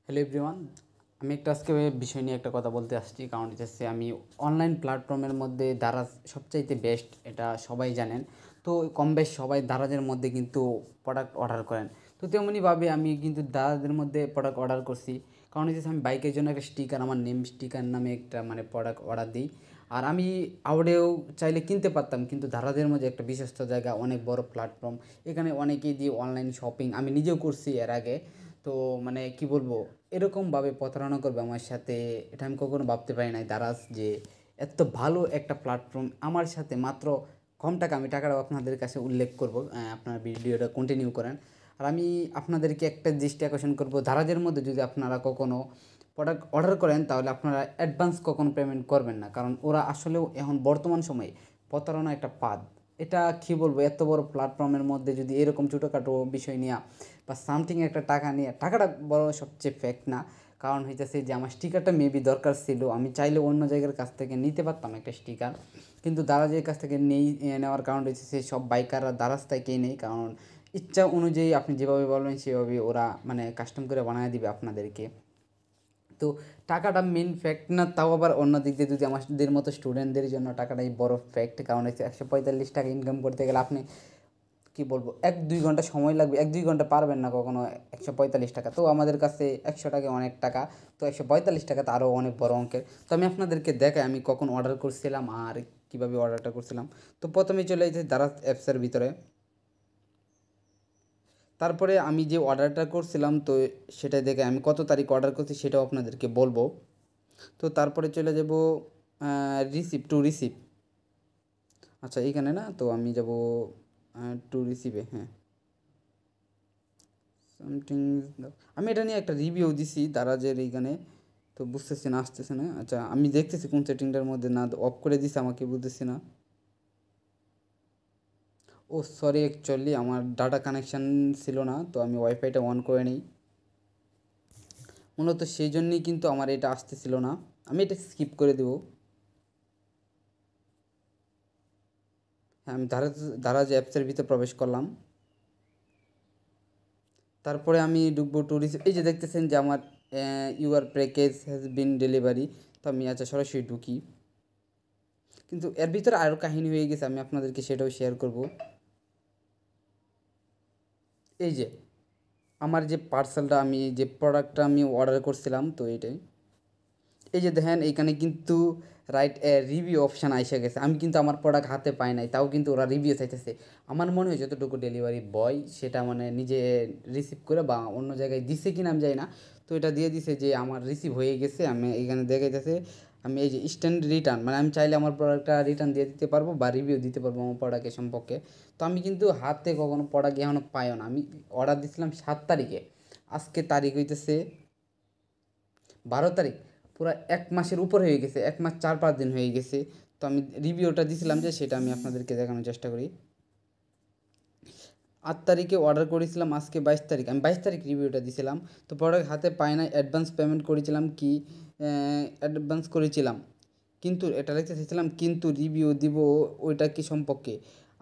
Hello everyone, আমি একটা আজকে বিষয় নিয়ে একটা কথা বলতে আসছি। কারণ হচ্ছে আমি অনলাইন প্ল্যাটফর্মের মধ্যে দারাজ সবচাইতে বেস্ট, এটা সবাই জানেন। তো কম বেশ সবাই দারাজের মধ্যে কিন্তু প্রোডাক্ট অর্ডার করেন। তো তেমনিভাবে আমি কিন্তু দারাজের মধ্যে প্রোডাক্ট অর্ডার করছি। কারণ হচ্ছে আমি বাইকের জন্য একটা স্টিকার, আমার নেম স্টিকার নামে একটা প্রোডাক্ট অর্ডার দিই। আর আমি আউডেও চাইলে কিনতে পারতাম, কিন্তু দারাজের মধ্যে একটা বিশ্বস্ত জায়গা, অনেক বড় প্ল্যাটফর্ম, এখানে অনেকেই দিয়ে অনলাইন শপিং আমি নিজেও করছি এর আগে। তো কি বলবো, এরকমভাবে প্রতারণা করবে আমার সাথে, এটা আমি কখনো ভাবতে পারি নাই। দারাজ যে এত ভালো একটা প্ল্যাটফর্ম আমার সাথে মাত্র কম টাকা, আমি টাকাটাও আপনাদের কাছে উল্লেখ করব, আপনার ভিডিওটা কন্টিনিউ করেন। আর আমি আপনাদেরকে একটা দৃষ্টি আকর্ষণ করব, দারাজের মধ্যে যদি আপনারা কখনো প্রোডাক্ট অর্ডার করেন তাহলে আপনারা অ্যাডভান্স কখনো পেমেন্ট করবেন না, কারণ ওরা আসলেও এখন বর্তমান সময়ে প্রতারণা একটা পাদ। এটা কী বলবো, এত বড় প্ল্যাটফর্মের মধ্যে যদি এরকম ছোটোখাটো বিষয় নিয়ে বা সামথিং একটা টাকা নিয়ে, টাকাটা বড় সবচেয়ে ফ্যাক্ট না। কারণ হইতেছে যে আমার স্টিকারটা মেবি দরকার ছিল, আমি চাইলে অন্য জায়গার কাছ থেকে নিতে পারতাম একটা স্টিকার, কিন্তু দারাজের কাছ থেকে নেওয়ার কারণ হচ্ছে সে সব বাইকাররা দারাজ থেকেই নেই। কারণ ইচ্ছা অনুযায়ী আপনি যেভাবে বলবেন সেভাবে ওরা কাস্টম করে বানিয়ে দিবে আপনাদেরকে। তো টাকাটা মেন ফ্যাক্ট না, তাও আবার অন্য দিক দিয়ে যদি আমাদের মতো স্টুডেন্টদের জন্য টাকাটাই বড় ফ্যাক্ট। কারণ হচ্ছে 145 টাকা ইনকাম করতে গেলে আপনি কী বলবো, 1-2 ঘন্টা সময় লাগবে, 1-2 ঘন্টা পারবেন না কখনো 145 টাকা। তো আমাদের কাছে 100 টাকা অনেক টাকা, তো 145 টাকা তো আরও অনেক বড় অঙ্কের। তো আমি আপনাদেরকে দেখাই আমি কখন অর্ডার করছিলাম আর কীভাবে অর্ডারটা করছিলাম। তো প্রথমে চলে যেতে দারাজ অ্যাপসের ভিতরে। তারপরে আমি যে অর্ডারটা করছিলাম তো সেটা দেখে আমি কত তারিখ অর্ডার করছি সেটাও আপনাদেরকে বলবো। তো তারপরে চলে যাব রিসিভ টু রিসিভ। আচ্ছা এইখানে না, তো আমি যাব টু রিসিভে। হ্যাঁ, সামথিং, আমি এটা নিয়ে একটা রিভিউ দিছি দারাজের এইখানে, তো বুঝতেছি না, আসতেছে না। আচ্ছা আমি দেখতেছি কোন সেটিংটার মধ্যে না অফ করে দিছে, আমাকে বুঝতেছি না। ও সরি, অ্যাকচুয়ালি আমার ডাটা কানেকশান ছিল না, তো আমি ওয়াইফাইটা অন করে নিই। মূলত সেই জন্যই কিন্তু আমার এটা আসতেছিল না, আমি এটা স্কিপ করে দেবো। হ্যাঁ, আমি দারাজ অ্যাপসের ভিতরে প্রবেশ করলাম। তারপরে আমি ঢুকবো ট্যুরিস্ট, এই যে দেখতেছেন যে আমার your package has been delivery. তো আমি আচ্ছা সরাসরি ঢুকি, কিন্তু এর ভিতরে আরও কাহিনী হয়ে গেছে, আমি আপনাদেরকে সেটাও শেয়ার করব। এই যে আমার যে পার্সেলটা, আমি যে প্রোডাক্টটা আমি অর্ডার করছিলাম, তো এইটাই। এই যে দেখেন এইখানে কিন্তু রাইট রিভিউ অপশান আইসা গেছে, আমি কিন্তু আমার প্রোডাক্ট হাতে পাই নাই, তাও কিন্তু ওরা রিভিউ চাইতেছে। আমার মনে হয় যতটুকু ডেলিভারি বয় সেটা নিজে রিসিভ করে বা অন্য জায়গায় দিছে কিনা আমি জানি না, তো এটা দিয়ে দিছে যে আমার রিসিভ হয়ে গেছে। আমি এখানে দেখাইতেছে, আমি এই যে স্ট্যান্ড রিটার্ন, আমি চাইলে আমার প্রোডাক্টটা রিটার্ন দিয়ে দিতে পারবো বা রিভিউ দিতে পারবো আমার প্রোডাক্টের সম্পর্কে। তো আমি কিন্তু হাতে কখনো প্রোডাক্ট এখনও পাইও না। আমি অর্ডার দিয়েছিলাম 7 তারিখে, আজকে তারিখ হইতেছে 12 তারিখ, পুরো 1 মাসের উপর হয়ে গেছে, 1 মাস 4-5 দিন হয়ে গেছে। তো আমি রিভিউটা দিছিলাম যে সেটা আমি আপনাদেরকে দেখানোর চেষ্টা করি। 8 তারিখে অর্ডার করেছিলাম, আজকে 22 তারিখ, আমি 22 তারিখ রিভিউটা দিছিলাম। তো প্রোডাক্ট হাতে পাই না, অ্যাডভান্স পেমেন্ট করেছিলাম কি, অ্যাডভান্স করেছিলাম, কিন্তু এটা লিখতে চাইছিলাম কিন্তু রিভিউ দিব ওইটা কি সম্পর্কে।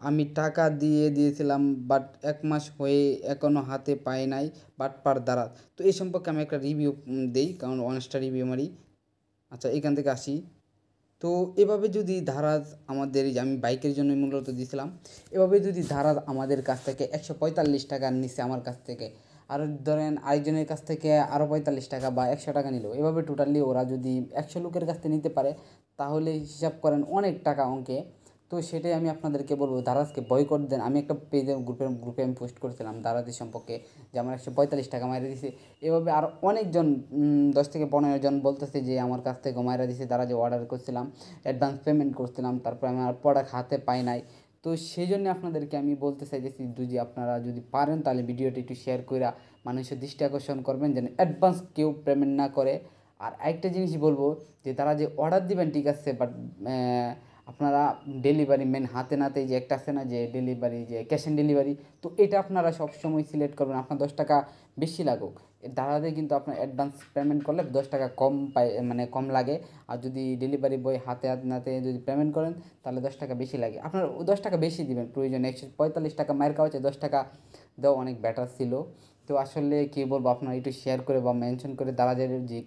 আমি টাকা দিয়ে দিয়েছিলাম, বাট 1 মাস হয়ে এখনও হাতে পাই নাই, বাট পার দ্বারা। তো এই সম্পর্কে আমি একটা রিভিউ দিই, কারণ অনেস্টা রিভিউ মারি। আচ্ছা এখান থেকে আসি। তো এভাবে যদি ধারাজ আমাদের, এই যে আমি বাইকের জন্য মূলত দিয়েছিলাম, এভাবে যদি ধারাজ আমাদের কাছ থেকে 145 টাকার নিচে আমার কাছ থেকে, আর ধরেন আরেকজনের কাছ থেকে আরও 45 টাকা বা 100 টাকা নিল, এভাবে টোটালি ওরা যদি 100 লোকের কাছ থেকে নিতে পারে তাহলে হিসাব করেন অনেক টাকা অঙ্কে। তো সেটাই আমি আপনাদেরকে বলবো, দারাজকে বয়কট দেন। আমি একটা পেজে গ্রুপে আমি পোস্ট করেছিলাম দারাজের সম্পর্কে, যে আমার 145 টাকা মাইরে দিছে। এভাবে আর অনেকজন 10 থেকে 15 জন বলতেছে যে আমার কাছ থেকে মাইরা দিছে, দারাজে অর্ডার করছিলাম, অ্যাডভান্স পেমেন্ট করছিলাম, তারপরে আমি আর প্রোডাক্ট হাতে পাই নাই। তো সেই জন্য আপনাদেরকে আমি বলতে চাইতেছি, যদি আপনারা যদি পারেন তাহলে ভিডিওটি একটু শেয়ার করে মানুষের দৃষ্টি আকর্ষণ করবেন যেন অ্যাডভান্স কেউ পেমেন্ট না করে। আর একটা জিনিসই বলবো, যে তারা যে অর্ডার দিবেন ঠিক আছে, বাট আপনারা ডেলিভারি মেন হাতে নাতে, যে একটা আছে না যে ডেলিভারি, যে ক্যাশ অন ডেলিভারি, তো এটা আপনারা সবসময় সিলেক্ট করবেন। আপনার 10 টাকা বেশি লাগুক, দাঁড়াতে কিন্তু আপনার অ্যাডভান্স পেমেন্ট করলে 10 টাকা কম পাই, কম লাগে। আর যদি ডেলিভারি বয় হাতে হাতে নাতে যদি পেমেন্ট করেন তাহলে 10 টাকা বেশি লাগে। আপনার 10 টাকা বেশি দিবেন প্রয়োজনে, 145 টাকা মায়ের কাছে 10 টাকা দেওয়া অনেক বেটার ছিল। তো তো আসলে কী বলবো, আপনারা একটু শেয়ার করে বা মেনশন করে দারাজের যে